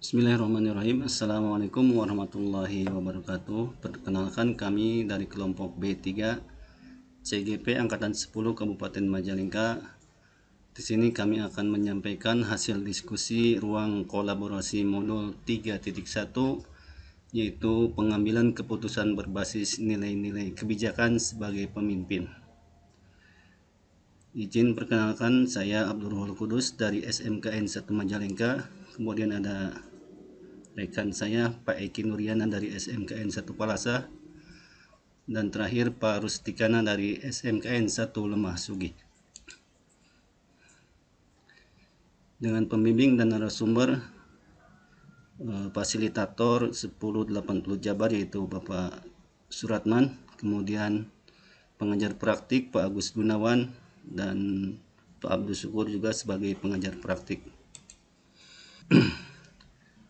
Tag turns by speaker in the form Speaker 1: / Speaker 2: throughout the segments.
Speaker 1: Bismillahirrahmanirrahim. Assalamualaikum warahmatullahi wabarakatuh. Perkenalkan, kami dari kelompok B3 CGP Angkatan 10 Kabupaten Majalengka. Di sini kami akan menyampaikan hasil diskusi ruang kolaborasi modul 3.1, yaitu pengambilan keputusan berbasis nilai-nilai kebijakan sebagai pemimpin. Izin perkenalkan, saya Abdul Ruhul Kudus dari SMKN 1 Majalengka. Kemudian ada rekan saya Pak Eki Nuriana dari SMKN 1 Palasa, dan terakhir Pak Rustikana dari SMKN 1 Lemah Sugih. Dengan pembimbing dan narasumber fasilitator 1080 Jabar, yaitu Bapak Suratman, kemudian pengajar praktik Pak Agus Gunawan, dan Pak Abdul Syukur juga sebagai pengajar praktik.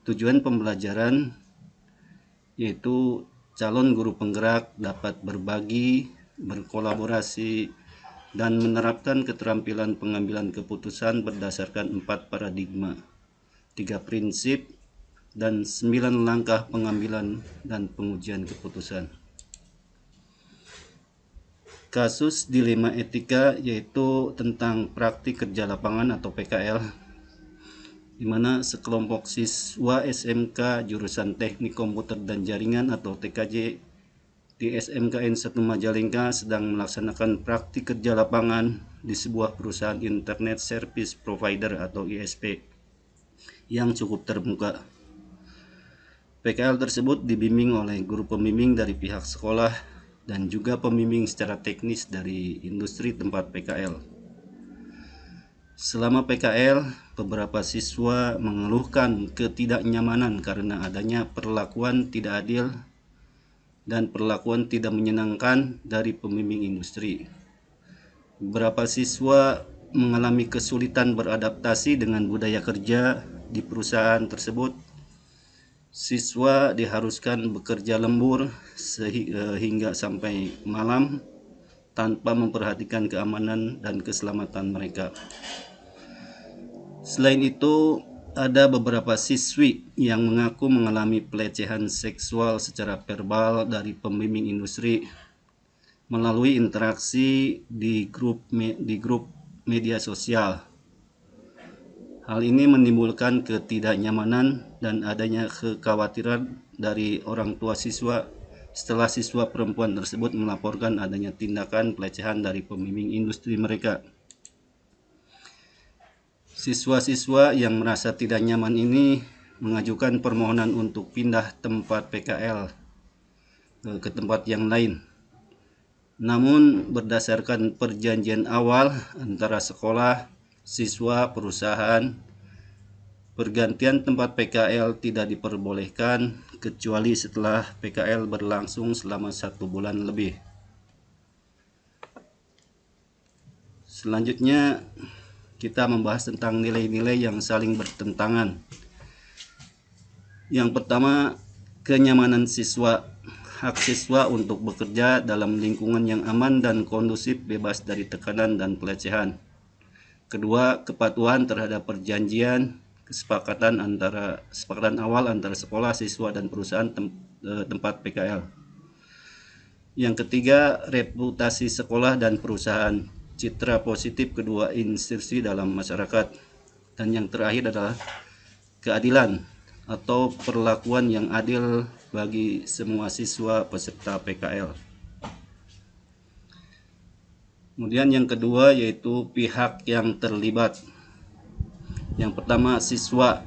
Speaker 1: Tujuan pembelajaran yaitu calon guru penggerak dapat berbagi, berkolaborasi, dan menerapkan keterampilan pengambilan keputusan berdasarkan 4 paradigma, 3 prinsip, dan 9 langkah pengambilan dan pengujian keputusan. Kasus dilema etika yaitu tentang praktik kerja lapangan atau PKL, di mana sekelompok siswa SMK jurusan Teknik Komputer dan Jaringan atau TKJ di SMKN 1 Majalengka sedang melaksanakan praktik kerja lapangan di sebuah perusahaan Internet Service Provider atau ISP yang cukup terbuka. PKL tersebut dibimbing oleh guru pembimbing dari pihak sekolah dan juga pembimbing secara teknis dari industri tempat PKL. Selama PKL, beberapa siswa mengeluhkan ketidaknyamanan karena adanya perlakuan tidak adil dan perlakuan tidak menyenangkan dari pembimbing industri. Beberapa siswa mengalami kesulitan beradaptasi dengan budaya kerja di perusahaan tersebut. Siswa diharuskan bekerja lembur hingga sampai malam tanpa memperhatikan keamanan dan keselamatan mereka. Selain itu, ada beberapa siswi yang mengaku mengalami pelecehan seksual secara verbal dari pembimbing industri melalui interaksi di grup media sosial. Hal ini menimbulkan ketidaknyamanan dan adanya kekhawatiran dari orang tua siswa setelah siswa perempuan tersebut melaporkan adanya tindakan pelecehan dari pembimbing industri mereka. Siswa-siswa yang merasa tidak nyaman ini mengajukan permohonan untuk pindah tempat PKL ke tempat yang lain. Namun berdasarkan perjanjian awal antara sekolah, siswa, perusahaan, pergantian tempat PKL tidak diperbolehkan kecuali setelah PKL berlangsung selama 1 bulan lebih. Selanjutnya kita membahas tentang nilai-nilai yang saling bertentangan. Yang pertama, kenyamanan siswa. Hak siswa untuk bekerja dalam lingkungan yang aman dan kondusif, bebas dari tekanan dan pelecehan. Kedua, kepatuhan terhadap perjanjian kesepakatan awal antara sekolah, siswa, dan perusahaan tempat PKL. Yang ketiga, reputasi sekolah dan perusahaan, citra positif kedua institusi dalam masyarakat. Dan yang terakhir adalah keadilan atau perlakuan yang adil bagi semua siswa peserta PKL. Kemudian yang kedua yaitu pihak yang terlibat. Yang pertama, siswa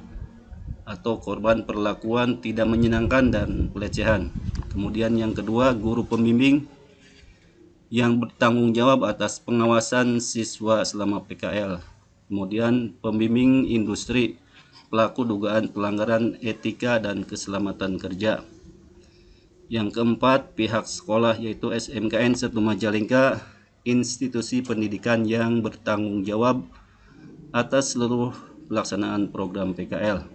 Speaker 1: atau korban perlakuan tidak menyenangkan dan pelecehan. Kemudian yang kedua, guru pembimbing yang bertanggung jawab atas pengawasan siswa selama PKL. Kemudian pembimbing industri, pelaku dugaan pelanggaran etika dan keselamatan kerja. Yang keempat, pihak sekolah yaitu SMKN 1 Majalengka, institusi pendidikan yang bertanggung jawab atas seluruh pelaksanaan program PKL.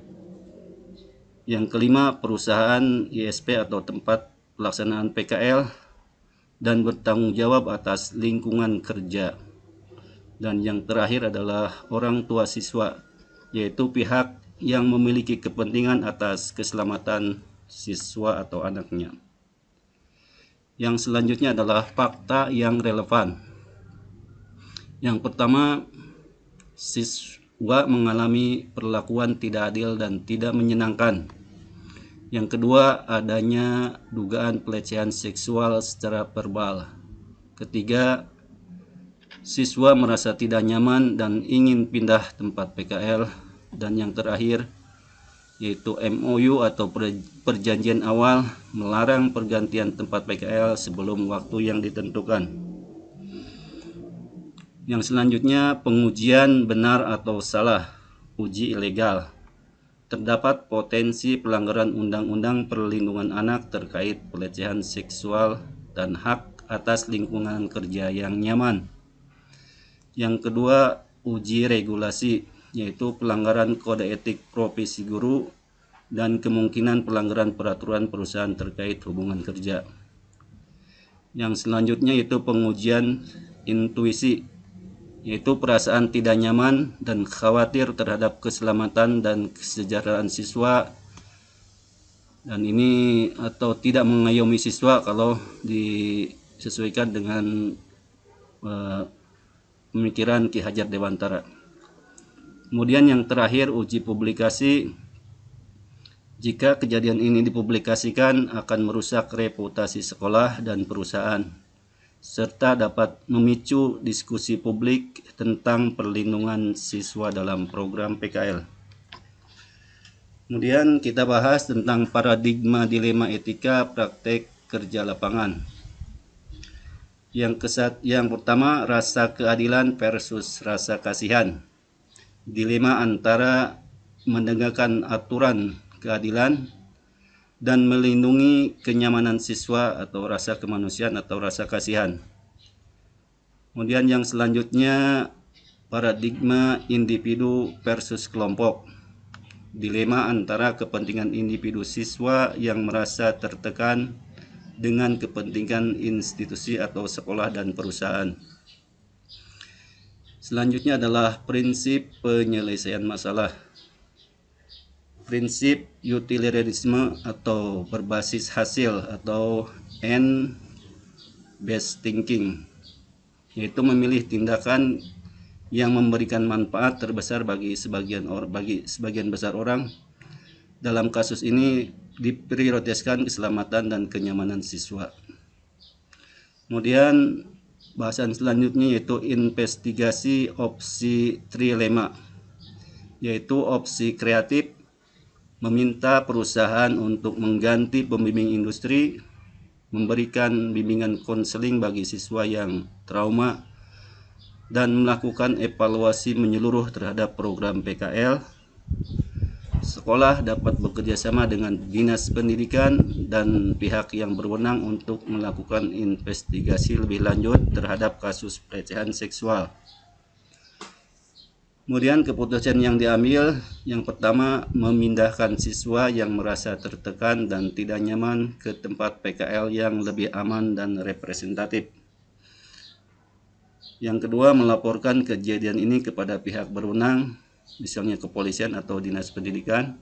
Speaker 1: Yang kelima, perusahaan ISP atau tempat pelaksanaan PKL dan bertanggung jawab atas lingkungan kerja. Dan yang terakhir adalah orang tua siswa, yaitu pihak yang memiliki kepentingan atas keselamatan siswa atau anaknya. Yang selanjutnya adalah fakta yang relevan. Yang pertama, siswa mengalami perlakuan tidak adil dan tidak menyenangkan. Yang kedua, adanya dugaan pelecehan seksual secara verbal. Ketiga, siswa merasa tidak nyaman dan ingin pindah tempat PKL. Dan yang terakhir, yaitu MOU atau perjanjian awal melarang pergantian tempat PKL sebelum waktu yang ditentukan. Yang selanjutnya, pengujian benar atau salah, uji ilegal. Terdapat potensi pelanggaran Undang-Undang Perlindungan Anak terkait pelecehan seksual dan hak atas lingkungan kerja yang nyaman. Yang kedua, uji regulasi, yaitu pelanggaran kode etik profesi guru dan kemungkinan pelanggaran peraturan perusahaan terkait hubungan kerja. Yang selanjutnya yaitu pengujian intuisi, yaitu perasaan tidak nyaman dan khawatir terhadap keselamatan dan kesejahteraan siswa, dan ini atau tidak mengayomi siswa kalau disesuaikan dengan pemikiran Ki Hajar Dewantara. Kemudian yang terakhir, uji publikasi. Jika kejadian ini dipublikasikan akan merusak reputasi sekolah dan perusahaan, serta dapat memicu diskusi publik tentang perlindungan siswa dalam program PKL. Kemudian kita bahas tentang paradigma dilema etika praktek kerja lapangan. Yang pertama, rasa keadilan versus rasa kasihan. Dilema antara menegakkan aturan keadilan dan melindungi kenyamanan siswa atau rasa kemanusiaan atau rasa kasihan. Kemudian yang selanjutnya, paradigma individu versus kelompok. Dilema antara kepentingan individu siswa yang merasa tertekan dengan kepentingan institusi atau sekolah dan perusahaan. Selanjutnya adalah prinsip penyelesaian masalah. Prinsip utilitarianisme atau berbasis hasil atau end based thinking, yaitu memilih tindakan yang memberikan manfaat terbesar bagi sebagian besar orang. Dalam kasus ini diprioritaskan keselamatan dan kenyamanan siswa. Kemudian bahasan selanjutnya yaitu investigasi opsi trilema, yaitu opsi kreatif, meminta perusahaan untuk mengganti pembimbing industri, memberikan bimbingan konseling bagi siswa yang trauma, dan melakukan evaluasi menyeluruh terhadap program PKL. Sekolah dapat bekerjasama dengan dinas pendidikan dan pihak yang berwenang untuk melakukan investigasi lebih lanjut terhadap kasus pelecehan seksual. Kemudian keputusan yang diambil, yang pertama, memindahkan siswa yang merasa tertekan dan tidak nyaman ke tempat PKL yang lebih aman dan representatif. Yang kedua, melaporkan kejadian ini kepada pihak berwenang, misalnya kepolisian atau dinas pendidikan.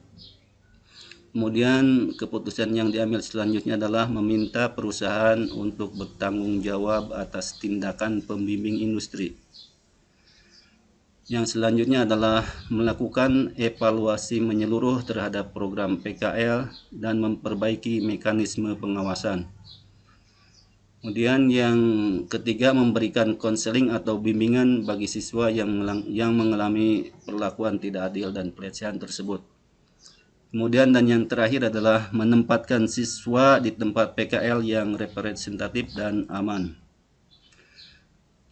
Speaker 1: Kemudian keputusan yang diambil selanjutnya adalah meminta perusahaan untuk bertanggung jawab atas tindakan pembimbing industri. Yang selanjutnya adalah melakukan evaluasi menyeluruh terhadap program PKL dan memperbaiki mekanisme pengawasan. Kemudian yang ketiga, memberikan konseling atau bimbingan bagi siswa yang mengalami perlakuan tidak adil dan pelecehan tersebut. Kemudian dan yang terakhir adalah menempatkan siswa di tempat PKL yang representatif dan aman.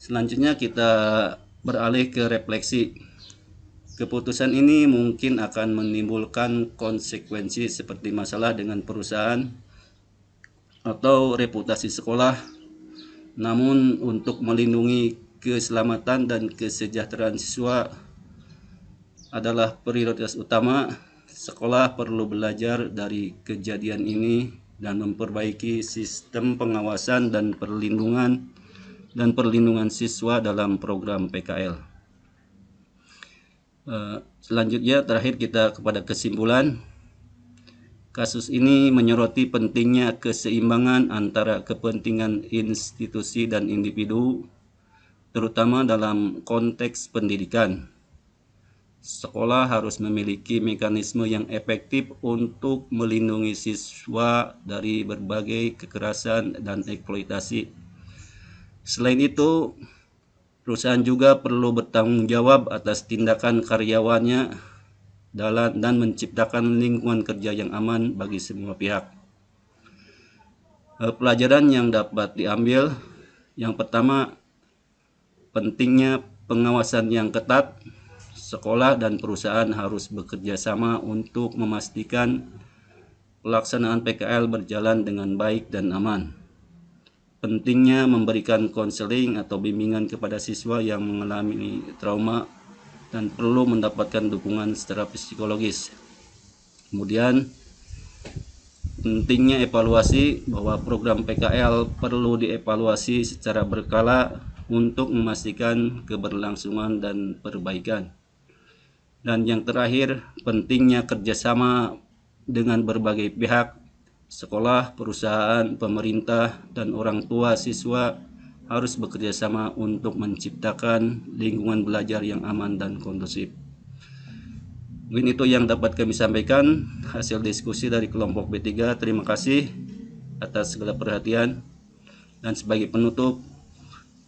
Speaker 1: Selanjutnya kita beralih ke refleksi. Keputusan ini mungkin akan menimbulkan konsekuensi seperti masalah dengan perusahaan atau reputasi sekolah. Namun untuk melindungi keselamatan dan kesejahteraan siswa adalah prioritas utama. Sekolah perlu belajar dari kejadian ini dan memperbaiki sistem pengawasan dan perlindungan siswa dalam program PKL. Selanjutnya terakhir kita kepada kesimpulan. Kasus ini menyoroti pentingnya keseimbangan antara kepentingan institusi dan individu, terutama dalam konteks pendidikan. Sekolah harus memiliki mekanisme yang efektif untuk melindungi siswa dari berbagai kekerasan dan eksploitasi. Selain itu, perusahaan juga perlu bertanggung jawab atas tindakan karyawannya dan menciptakan lingkungan kerja yang aman bagi semua pihak. Pelajaran yang dapat diambil, yang pertama, pentingnya pengawasan yang ketat. Sekolah dan perusahaan harus bekerja sama untuk memastikan pelaksanaan PKL berjalan dengan baik dan aman. Pentingnya memberikan konseling atau bimbingan kepada siswa yang mengalami trauma dan perlu mendapatkan dukungan secara psikologis. Kemudian, pentingnya evaluasi, bahwa program PKL perlu dievaluasi secara berkala untuk memastikan keberlangsungan dan perbaikan. Dan yang terakhir, pentingnya kerjasama dengan berbagai pihak. Sekolah, perusahaan, pemerintah, dan orang tua siswa harus bekerja sama untuk menciptakan lingkungan belajar yang aman dan kondusif. Mungkin itu yang dapat kami sampaikan hasil diskusi dari kelompok B3. Terima kasih atas segala perhatian. Dan sebagai penutup,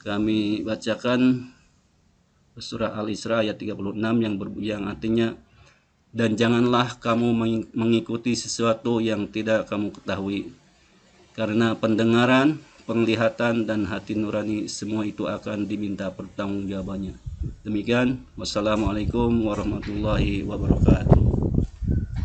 Speaker 1: kami bacakan surah Al-Isra ayat 36 yang artinya, dan janganlah kamu mengikuti sesuatu yang tidak kamu ketahui, karena pendengaran, penglihatan, dan hati nurani semua itu akan diminta pertanggungjawabannya. Demikian, wassalamualaikum warahmatullahi wabarakatuh.